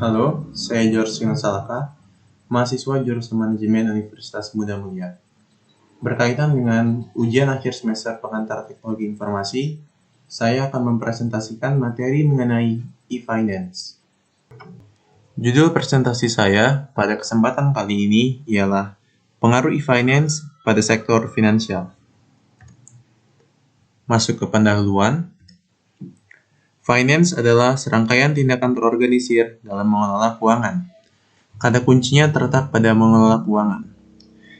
Halo, saya George Singasalaka, mahasiswa jurusan Manajemen Universitas Muda Mulia. Berkaitan dengan ujian akhir semester pengantar teknologi informasi, saya akan mempresentasikan materi mengenai e-finance. Judul presentasi saya pada kesempatan kali ini ialah Pengaruh e-finance pada sektor finansial. Masuk ke pendahuluan. Finance adalah serangkaian tindakan terorganisir dalam mengelola keuangan. Kata kuncinya terletak pada mengelola keuangan.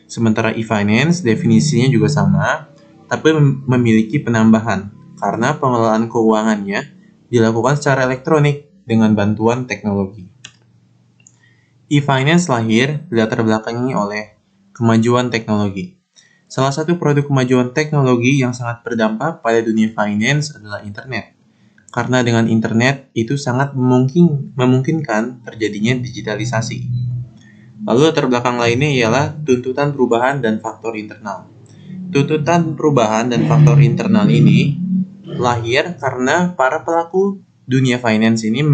Sementara e-finance definisinya juga sama, tapi memiliki penambahan karena pengelolaan keuangannya dilakukan secara elektronik dengan bantuan teknologi. E-finance lahir dilatar belakangi oleh kemajuan teknologi. Salah satu produk kemajuan teknologi yang sangat berdampak pada dunia finance adalah internet. Karena dengan internet itu sangat memungkinkan terjadinya digitalisasi. Lalu latar belakang lainnya ialah tuntutan perubahan dan faktor internal. Tuntutan perubahan dan faktor internal ini lahir karena para pelaku dunia finance ini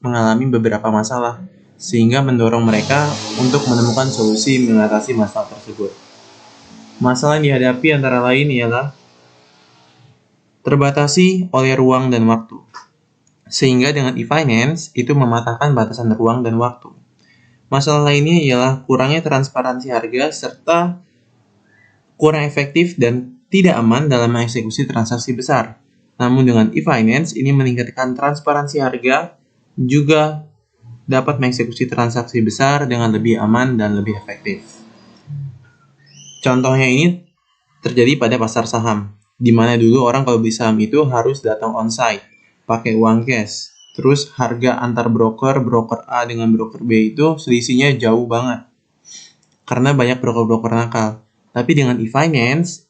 mengalami beberapa masalah, sehingga mendorong mereka untuk menemukan solusi mengatasi masalah tersebut. Masalah yang dihadapi antara lain ialah terbatasi oleh ruang dan waktu. Sehingga dengan e-finance itu mematahkan batasan ruang dan waktu. Masalah lainnya ialah kurangnya transparansi harga serta kurang efektif dan tidak aman dalam mengeksekusi transaksi besar. Namun dengan e-finance ini meningkatkan transparansi harga, juga dapat mengeksekusi transaksi besar dengan lebih aman dan lebih efektif. Contohnya ini terjadi pada pasar saham, di mana dulu orang kalau beli saham itu harus datang onsite, pakai uang cash. Terus harga antar broker A dengan broker B itu selisihnya jauh banget. Karena banyak broker-broker nakal. Tapi dengan e-finance,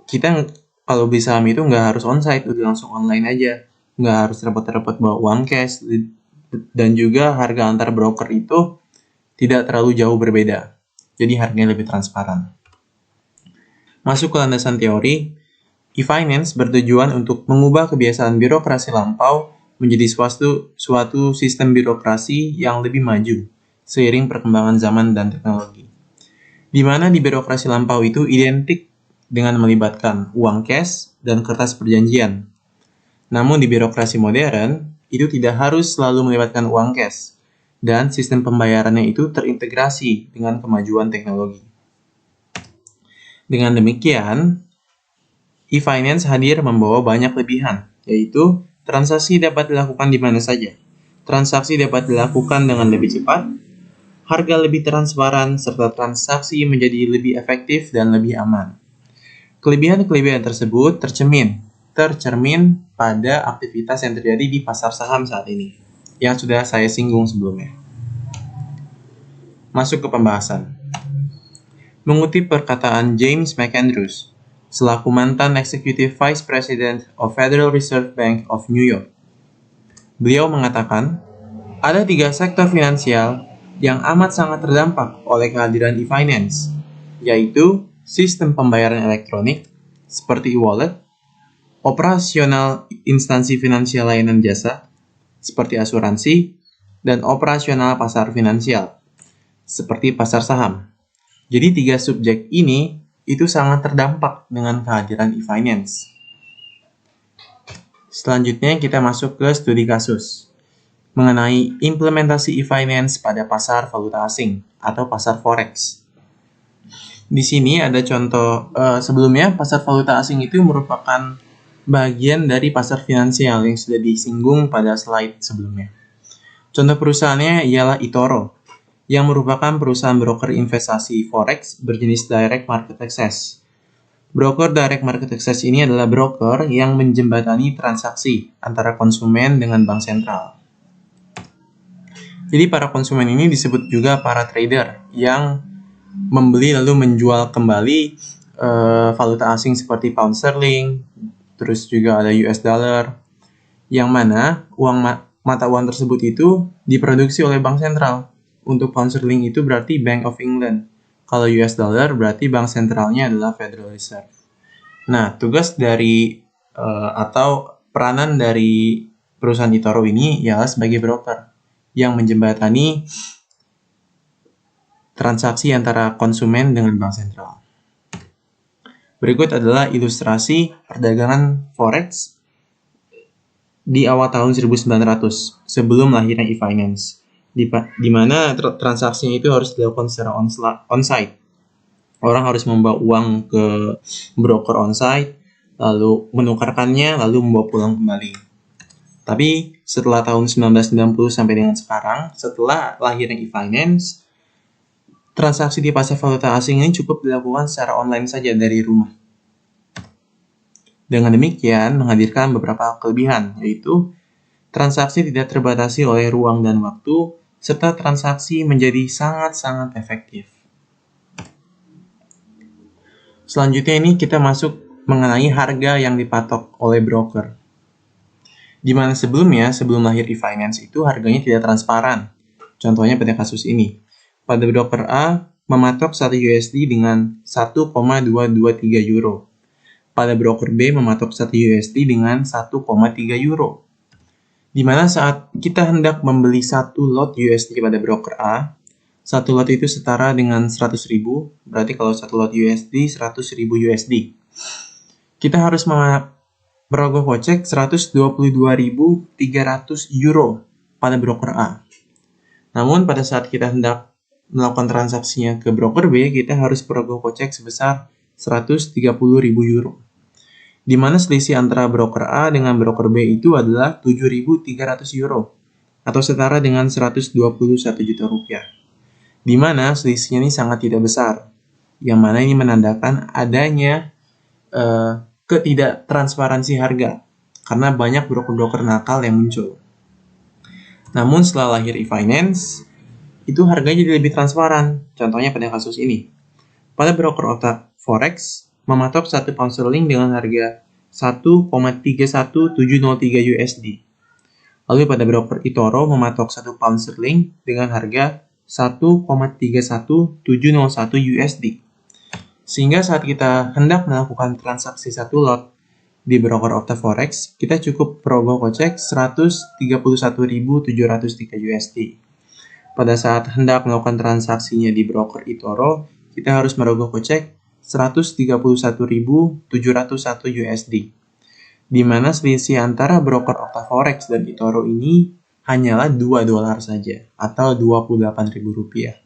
kita kalau beli saham itu nggak harus onsite, udah langsung online aja. Nggak harus repot-repot bawa uang cash. Dan juga harga antar broker itu tidak terlalu jauh berbeda. Jadi harganya lebih transparan. Masuk ke landasan teori, e-finance bertujuan untuk mengubah kebiasaan birokrasi lampau menjadi suatu sistem birokrasi yang lebih maju seiring perkembangan zaman dan teknologi. Di mana di birokrasi lampau itu identik dengan melibatkan uang cash dan kertas perjanjian. Namun di birokrasi modern, itu tidak harus selalu melibatkan uang cash, dan sistem pembayarannya itu terintegrasi dengan kemajuan teknologi. Dengan demikian, e-finance hadir membawa banyak lebihan, yaitu transaksi dapat dilakukan di mana saja. Transaksi dapat dilakukan dengan lebih cepat, harga lebih transparan, serta transaksi menjadi lebih efektif dan lebih aman. Kelebihan-kelebihan tersebut tercermin pada aktivitas yang terjadi di pasar saham saat ini, yang sudah saya singgung sebelumnya. Masuk ke pembahasan. Mengutip perkataan James McAndrews, selaku mantan Executive Vice President of Federal Reserve Bank of New York. Beliau mengatakan, ada 3 sektor finansial yang amat sangat terdampak oleh kehadiran e-finance, yaitu sistem pembayaran elektronik seperti e-wallet, operasional instansi finansial layanan jasa seperti asuransi, dan operasional pasar finansial seperti pasar saham. Jadi 3 subjek ini itu sangat terdampak dengan kehadiran e-finance. Selanjutnya kita masuk ke studi kasus mengenai implementasi e-finance pada pasar valuta asing atau pasar forex. Di sini ada contoh sebelumnya pasar valuta asing itu merupakan bagian dari pasar finansial yang sudah disinggung pada slide sebelumnya. Contoh perusahaannya ialah eToro, yang merupakan perusahaan broker investasi forex berjenis direct market access. Broker direct market access ini adalah broker yang menjembatani transaksi antara konsumen dengan bank sentral. Jadi para konsumen ini disebut juga para trader yang membeli lalu menjual kembali valuta asing seperti pound sterling, terus juga ada US dollar, yang mana mata uang tersebut itu diproduksi oleh bank sentral. Untuk pound sterling itu berarti Bank of England. Kalau US dollar berarti bank sentralnya adalah Federal Reserve. Nah, tugas dari atau peranan dari perusahaan eToro ini ialah sebagai broker yang menjembatani transaksi antara konsumen dengan bank sentral. Berikut adalah ilustrasi perdagangan forex di awal tahun 1900 sebelum lahirnya e-finance, di mana transaksinya itu harus dilakukan secara on-site. Orang harus membawa uang ke broker on-site, lalu menukarkannya, lalu membawa pulang kembali. Tapi setelah tahun 1990 sampai dengan sekarang, setelah lahirnya e-finance, transaksi di pasar valuta asing ini cukup dilakukan secara online saja dari rumah. Dengan demikian, menghadirkan beberapa kelebihan, yaitu transaksi tidak terbatasi oleh ruang dan waktu, serta transaksi menjadi sangat-sangat efektif. Selanjutnya ini kita masuk mengenai harga yang dipatok oleh broker. Di mana sebelumnya, sebelum lahir e-finance itu harganya tidak transparan. Contohnya pada kasus ini. Pada broker A mematok 1 USD dengan 1,223 euro. Pada broker B mematok 1 USD dengan 1,3 euro. Di mana saat kita hendak membeli 1 lot USD pada broker A, 1 lot itu setara dengan 100.000, berarti kalau 1 lot USD 100.000 USD. Kita harus merogoh kocek 122.300 euro pada broker A. Namun pada saat kita hendak melakukan transaksinya ke broker B, kita harus merogoh kocek sebesar 130.000 euro. Di mana selisih antara broker A dengan broker B itu adalah 7.300 euro atau setara dengan 121 juta rupiah. Di mana selisihnya ini sangat tidak besar, yang mana ini menandakan adanya ketidaktransparansi harga karena banyak broker-broker nakal yang muncul. Namun setelah lahir e-finance, itu harganya jadi lebih transparan. Contohnya pada kasus ini. Pada broker forex mematok 1 pound sterling dengan harga 1,31703 USD. Lalu pada broker eToro mematok 1 pound sterling dengan harga 1,31701 USD. Sehingga saat kita hendak melakukan transaksi 1 lot di broker forex, kita cukup merogoh kocek 131.703 USD. Pada saat hendak melakukan transaksinya di broker eToro, kita harus merogoh kocek 131.701 USD. Di mana selisih antara broker forex dan eToro ini hanyalah $2 saja, atau Rp28.000.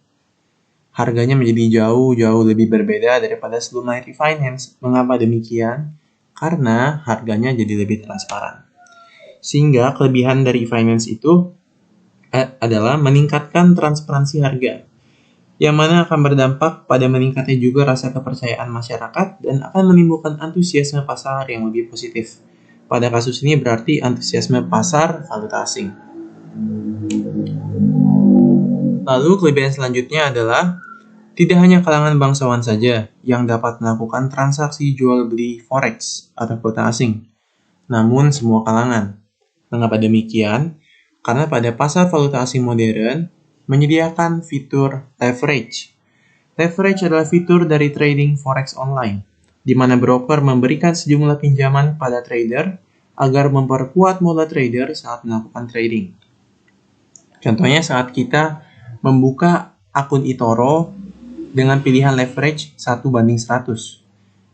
Harganya menjadi jauh lebih berbeda daripada sebelum lahir e-finance. Mengapa demikian? Karena harganya jadi lebih transparan. Sehingga kelebihan dari e-finance itu adalah meningkatkan transparansi harga, yang mana akan berdampak pada meningkatnya juga rasa kepercayaan masyarakat dan akan menimbulkan antusiasme pasar yang lebih positif. Pada kasus ini berarti antusiasme pasar valuta asing. Lalu kelebihan selanjutnya adalah tidak hanya kalangan bangsawan saja yang dapat melakukan transaksi jual-beli forex atau valuta asing, namun semua kalangan. Mengapa demikian? Karena pada pasar valuta asing modern menyediakan fitur leverage. Leverage adalah fitur dari trading forex online, di mana broker memberikan sejumlah pinjaman pada trader agar memperkuat modal trader saat melakukan trading. Contohnya saat kita membuka akun eToro dengan pilihan leverage 1:100.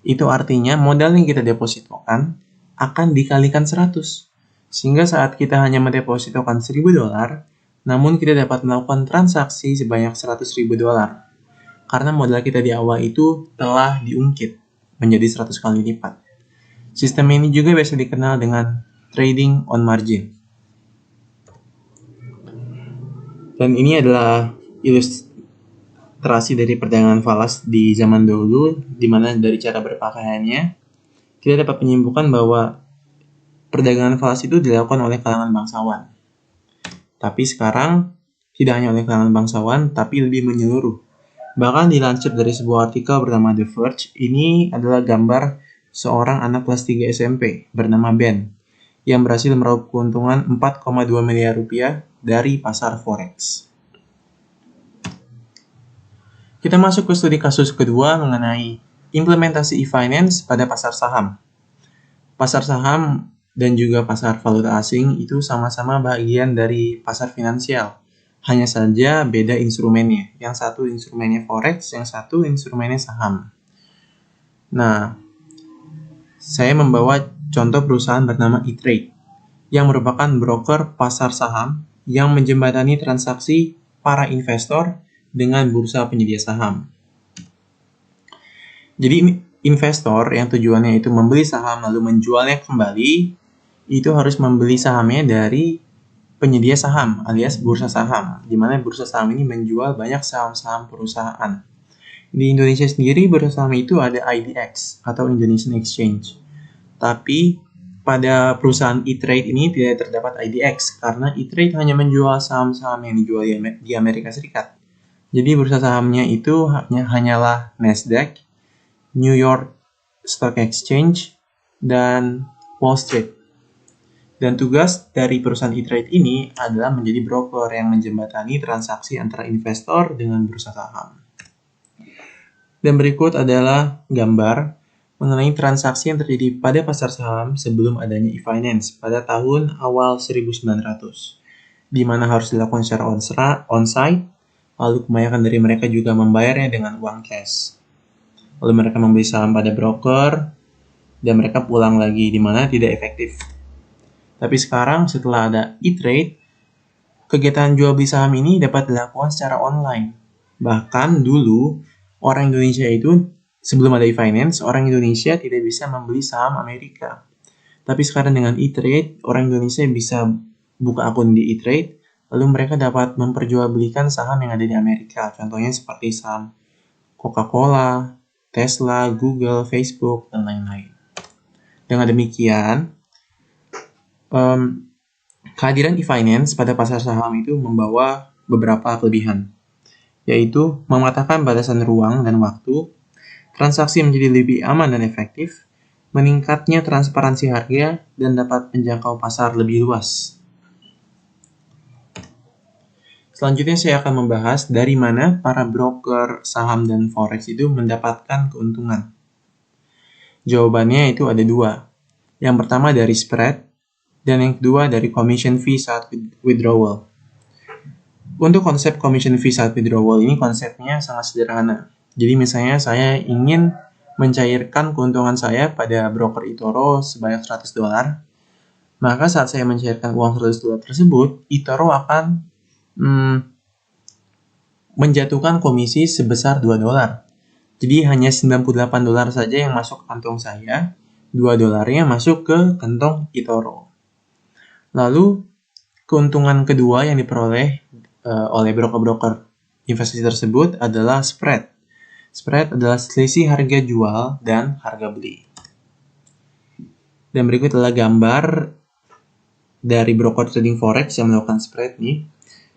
Itu artinya modal yang kita depositokan akan dikalikan 100. Sehingga saat kita hanya mendepositokan $1.000, namun kita dapat melakukan transaksi sebanyak $100.000. Karena modal kita di awal itu telah diungkit menjadi 100 kali lipat. Sistem ini juga biasa dikenal dengan trading on margin. Dan ini adalah ilustrasi dari perdagangan falas di zaman dahulu, di mana dari cara berpakaiannya, kita dapat menyimpulkan bahwa perdagangan falas itu dilakukan oleh kalangan bangsawan. Tapi sekarang, tidak hanya oleh kalangan bangsawan, tapi lebih menyeluruh. Bahkan dilansir dari sebuah artikel bernama The Verge, ini adalah gambar seorang anak kelas 3 SMP bernama Ben, yang berhasil meraup keuntungan 4,2 miliar rupiah dari pasar forex. Kita masuk ke studi kasus kedua mengenai implementasi e-finance pada pasar saham. Pasar saham dan juga pasar valuta asing itu sama-sama bagian dari pasar finansial, Hanya saja beda instrumennya. Yang satu instrumennya forex, yang satu instrumennya saham. Nah, saya membawa contoh perusahaan bernama E-Trade yang merupakan broker pasar saham yang menjembatani transaksi para investor dengan bursa penyedia saham. Jadi investor yang tujuannya itu membeli saham lalu menjualnya kembali, itu harus membeli sahamnya dari penyedia saham alias bursa saham, di mana bursa saham ini menjual banyak saham-saham perusahaan. Di Indonesia sendiri bursa saham itu ada IDX atau Indonesian Exchange. Tapi pada perusahaan E-Trade ini tidak terdapat IDX karena E-Trade hanya menjual saham-saham yang dijual di Amerika Serikat. Jadi bursa sahamnya itu hanyalah Nasdaq, New York Stock Exchange, dan Wall Street. Dan tugas dari perusahaan E-Trade ini adalah menjadi broker yang menjembatani transaksi antara investor dengan bursa saham. Dan berikut adalah gambar mengenai transaksi yang terjadi pada pasar saham sebelum adanya e-finance pada tahun awal 1900, di mana harus dilakukan secara on-site, lalu kebanyakan dari mereka juga membayarnya dengan uang cash. Lalu mereka membeli saham pada broker, dan mereka pulang lagi, di mana tidak efektif. Tapi sekarang setelah ada E-Trade, kegiatan jual beli saham ini dapat dilakukan secara online. Bahkan dulu, orang Indonesia itu, sebelum ada e-finance, orang Indonesia tidak bisa membeli saham Amerika. Tapi sekarang dengan E-Trade, orang Indonesia bisa buka akun di E-Trade, lalu mereka dapat memperjualbelikan saham yang ada di Amerika. Contohnya seperti saham Coca-Cola, Tesla, Google, Facebook, dan lain-lain. Dengan demikian, kehadiran e-finance pada pasar saham itu membawa beberapa kelebihan, yaitu mematahkan batasan ruang dan waktu, transaksi menjadi lebih aman dan efektif, meningkatnya transparansi harga, dan dapat menjangkau pasar lebih luas. Selanjutnya saya akan membahas dari mana para broker saham dan forex itu mendapatkan keuntungan. Jawabannya itu ada dua. Yang pertama dari spread, dan yang kedua dari commission fee saat withdrawal. Untuk konsep commission fee saat withdrawal ini konsepnya sangat sederhana. Jadi misalnya saya ingin mencairkan keuntungan saya pada broker eToro sebanyak $100, maka saat saya mencairkan uang $100 tersebut, eToro akan menjatuhkan komisi sebesar $2. Jadi hanya $98 saja yang masuk ke kantong saya, $2-nya masuk ke kantong eToro. Lalu, keuntungan kedua yang diperoleh oleh broker-broker investasi tersebut adalah spread. Spread adalah selisih harga jual dan harga beli. Dan berikut adalah gambar dari broker trading forex yang melakukan spread nih.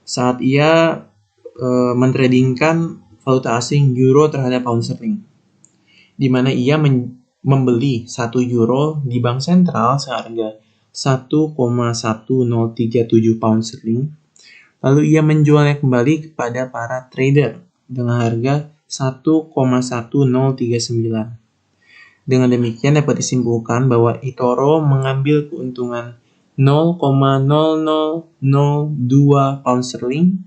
Saat ia mentradingkan valuta asing euro terhadap pound sterling, di mana ia membeli 1 euro di bank sentral seharga 1,1037 pound sterling, lalu ia menjualnya kembali kepada para trader dengan harga 1,1039. Dengan demikian dapat disimpulkan bahwa eToro mengambil keuntungan 0,0002 pound sterling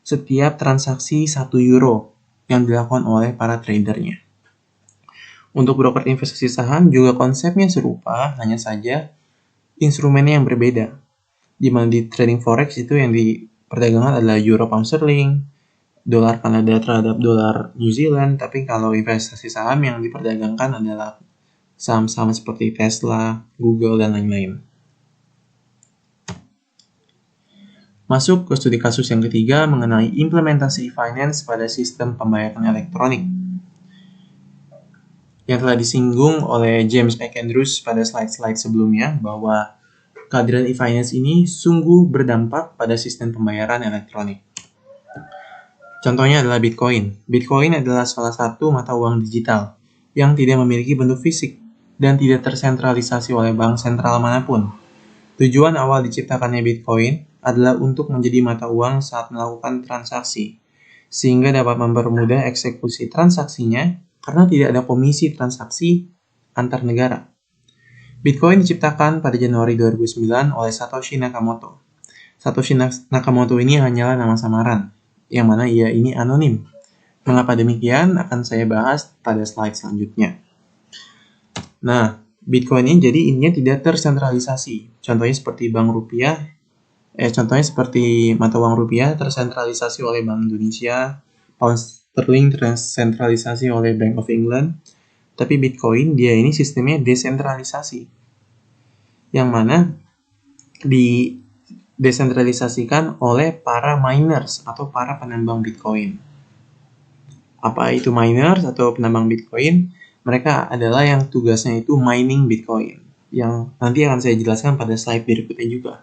setiap transaksi 1 euro yang dilakukan oleh para tradernya. Untuk broker investasi saham juga konsepnya serupa, hanya saja instrumennya yang berbeda. Di mana di trading forex itu yang diperdagangkan adalah euro pound sterling, dolar Kanada terhadap dolar New Zealand, tapi kalau investasi saham yang diperdagangkan adalah saham-saham seperti Tesla, Google, dan lain-lain. Masuk ke studi kasus yang ketiga mengenai implementasi e-finance pada sistem pembayaran elektronik, yang telah disinggung oleh James McAndrews pada slide-slide sebelumnya, bahwa kehadiran e-finance ini sungguh berdampak pada sistem pembayaran elektronik. Contohnya adalah Bitcoin. Bitcoin adalah salah satu mata uang digital yang tidak memiliki bentuk fisik dan tidak tersentralisasi oleh bank sentral manapun. Tujuan awal diciptakannya Bitcoin adalah untuk menjadi mata uang saat melakukan transaksi, sehingga dapat mempermudah eksekusi transaksinya karena tidak ada komisi transaksi antar negara. Bitcoin diciptakan pada Januari 2009 oleh Satoshi Nakamoto. Satoshi Nakamoto ini hanyalah nama samaran, yang mana ia ini anonim. Mengapa demikian akan saya bahas pada slide selanjutnya. Nah, Bitcoin ini jadi ininya tidak tersentralisasi. Contohnya seperti mata uang rupiah tersentralisasi oleh Bank Indonesia, pound sterling tersentralisasi oleh Bank of England, tapi Bitcoin dia ini sistemnya desentralisasi, yang mana desentralisasikan oleh para miners atau para penambang Bitcoin. Apa itu miners atau penambang Bitcoin? Mereka adalah yang tugasnya itu mining Bitcoin, yang nanti akan saya jelaskan pada slide berikutnya juga.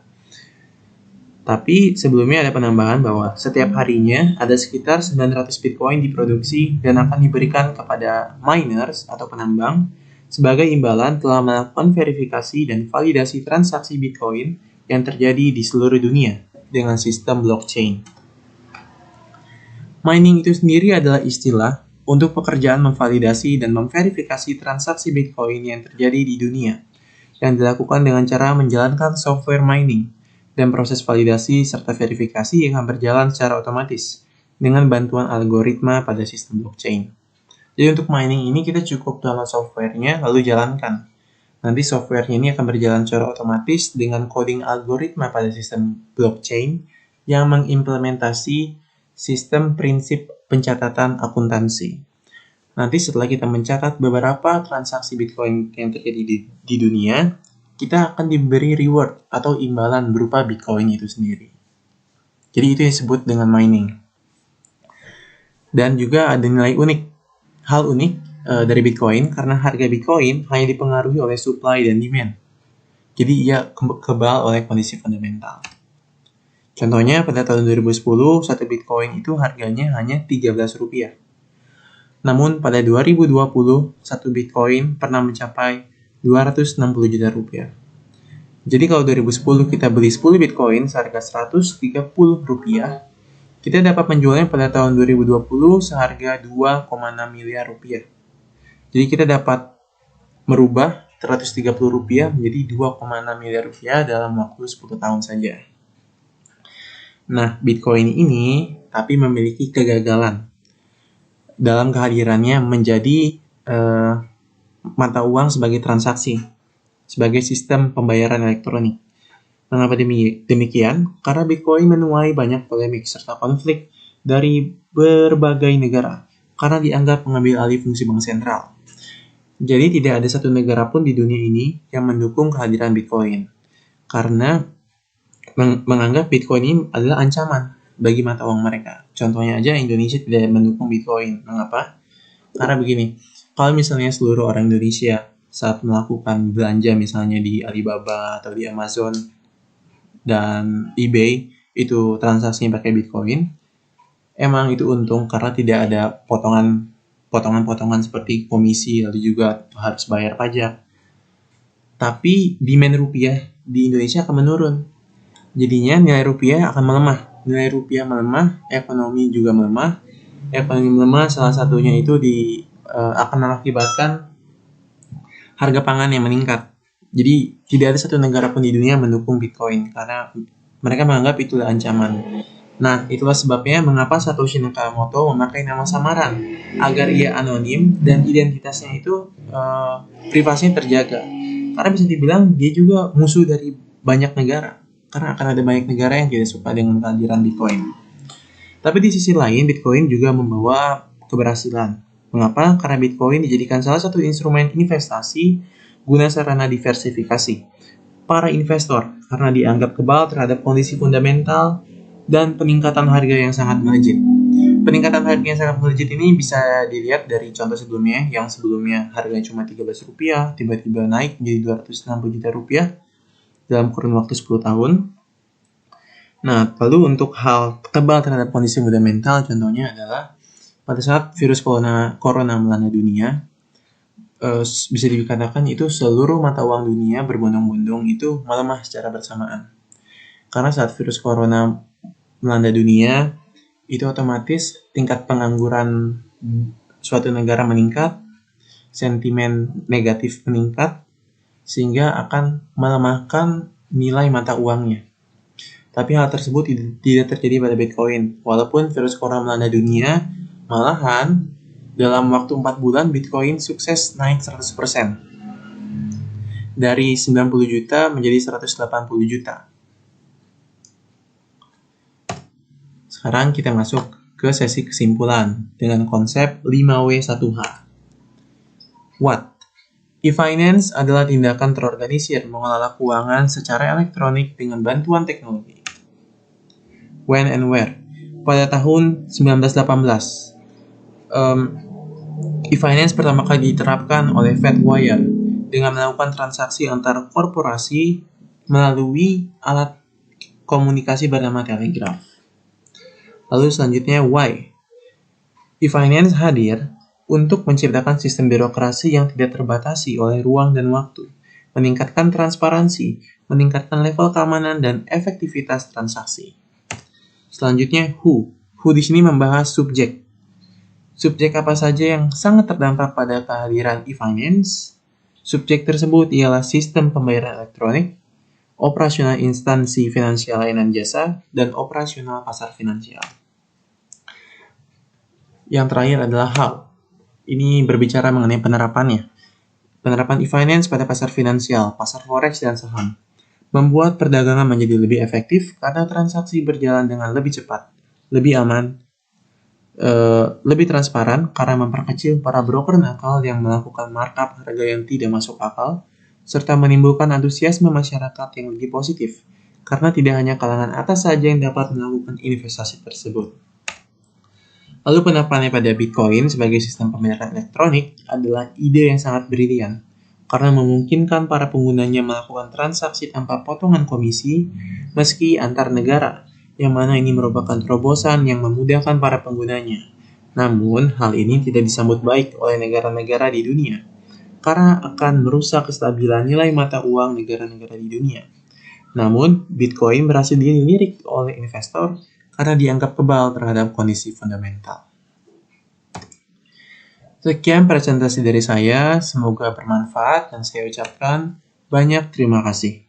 Tapi sebelumnya ada penambahan bahwa setiap harinya ada sekitar 900 Bitcoin diproduksi dan akan diberikan kepada miners atau penambang sebagai imbalan telah melakukan verifikasi dan validasi transaksi Bitcoin yang terjadi di seluruh dunia dengan sistem blockchain. Mining itu sendiri adalah istilah untuk pekerjaan memvalidasi dan memverifikasi transaksi Bitcoin yang terjadi di dunia, yang dilakukan dengan cara menjalankan software mining, dan proses validasi serta verifikasi yang akan berjalan secara otomatis dengan bantuan algoritma pada sistem blockchain. Jadi untuk mining ini kita cukup download softwarenya lalu jalankan. Nanti softwarenya ini akan berjalan secara otomatis dengan coding algoritma pada sistem blockchain yang mengimplementasi sistem prinsip pencatatan akuntansi. Nanti setelah kita mencatat beberapa transaksi Bitcoin yang terjadi di dunia, kita akan diberi reward atau imbalan berupa Bitcoin itu sendiri. Jadi itu yang disebut dengan mining. Dan juga ada nilai unik. Hal unik dari Bitcoin karena harga Bitcoin hanya dipengaruhi oleh supply dan demand. Jadi ia kebal oleh kondisi fundamental. Contohnya pada tahun 2010, satu Bitcoin itu harganya hanya Rp13. Namun pada 2020, satu Bitcoin pernah mencapai Rp260 juta. Jadi kalau 2010 kita beli 10 Bitcoin seharga Rp130, kita dapat menjualnya pada tahun 2020 seharga Rp2,6 miliar. Jadi kita dapat merubah Rp130 menjadi Rp2,6 miliar dalam waktu 10 tahun saja. Nah, Bitcoin ini tapi memiliki kegagalan dalam kehadirannya menjadi mata uang sebagai transaksi, sebagai sistem pembayaran elektronik. Mengapa demikian? Karena Bitcoin menuai banyak polemik serta konflik dari berbagai negara karena dianggap mengambil alih fungsi bank sentral. Jadi tidak ada satu negara pun di dunia ini yang mendukung kehadiran Bitcoin karena menganggap Bitcoin ini adalah ancaman bagi mata uang mereka. Contohnya aja Indonesia tidak mendukung Bitcoin. Mengapa? Karena begini, kalau misalnya seluruh orang Indonesia saat melakukan belanja misalnya di Alibaba atau di Amazon dan eBay itu transaksinya pakai Bitcoin, emang itu untung karena tidak ada potongan-potongan seperti komisi lalu juga harus bayar pajak. Tapi demand rupiah di Indonesia akan menurun. Jadinya nilai rupiah akan melemah. Nilai rupiah melemah, ekonomi juga melemah. Ekonomi melemah salah satunya itu akan mengakibatkan harga pangan yang meningkat. Jadi tidak ada satu negara pun di dunia mendukung Bitcoin karena mereka menganggap itu ancaman. Nah, itulah sebabnya mengapa Satoshi Nakamoto memakai nama samaran agar ia anonim dan identitasnya itu privasinya terjaga. Karena bisa dibilang dia juga musuh dari banyak negara. Karena akan ada banyak negara yang tidak suka dengan kehadiran Bitcoin. Tapi di sisi lain, Bitcoin juga membawa keberhasilan. Mengapa? Karena Bitcoin dijadikan salah satu instrumen investasi guna sarana diversifikasi para investor karena dianggap kebal terhadap kondisi fundamental dan peningkatan harga yang sangat melejit. Peningkatan harga yang sangat melejit ini bisa dilihat dari contoh sebelumnya, yang sebelumnya harganya cuma Rp13, tiba-tiba naik menjadi Rp260 juta dalam kurun waktu 10 tahun. Nah, lalu untuk hal kebal terhadap kondisi fundamental, contohnya adalah pada saat virus corona melanda dunia, bisa dikatakan itu seluruh mata uang dunia berbondong-bondong itu melemah secara bersamaan. Karena saat virus corona melanda dunia, itu otomatis tingkat pengangguran suatu negara meningkat, sentimen negatif meningkat, sehingga akan melemahkan nilai mata uangnya. Tapi hal tersebut tidak terjadi pada Bitcoin. Walaupun virus corona melanda dunia, malahan dalam waktu 4 bulan Bitcoin sukses naik 100%. Dari 90 juta menjadi 180 juta. Sekarang kita masuk ke sesi kesimpulan dengan konsep 5W1H. What? E-finance adalah tindakan terorganisir mengelola keuangan secara elektronik dengan bantuan teknologi. When and where? Pada tahun 1918, e-finance pertama kali diterapkan oleh Fedwire dengan melakukan transaksi antar korporasi melalui alat komunikasi bernama telegraf. Lalu selanjutnya, why? E-finance hadir untuk menciptakan sistem birokrasi yang tidak terbatasi oleh ruang dan waktu, meningkatkan transparansi, meningkatkan level keamanan dan efektivitas transaksi. Selanjutnya, who? Who di sini membahas subjek. Subjek apa saja yang sangat terdampak pada kehadiran e-finance? Subjek tersebut ialah sistem pembayaran elektronik, operasional instansi finansial layanan jasa, dan operasional pasar finansial. Yang terakhir adalah how. Ini berbicara mengenai penerapannya. Penerapan e-finance pada pasar finansial, pasar forex, dan saham membuat perdagangan menjadi lebih efektif karena transaksi berjalan dengan lebih cepat, lebih aman, lebih transparan karena memperkecil para broker nakal yang melakukan markup harga yang tidak masuk akal, serta menimbulkan antusiasme masyarakat yang lebih positif karena tidak hanya kalangan atas saja yang dapat melakukan investasi tersebut. Lalu penerapannya pada Bitcoin sebagai sistem pembayaran elektronik adalah ide yang sangat brilian karena memungkinkan para penggunanya melakukan transaksi tanpa potongan komisi meski antar negara, yang mana ini merupakan terobosan yang memudahkan para penggunanya. Namun, hal ini tidak disambut baik oleh negara-negara di dunia karena akan merusak kestabilan nilai mata uang negara-negara di dunia. Namun, Bitcoin berhasil dilirik oleh investor karena dianggap kebal terhadap kondisi fundamental. Sekian presentasi dari saya, semoga bermanfaat dan saya ucapkan banyak terima kasih.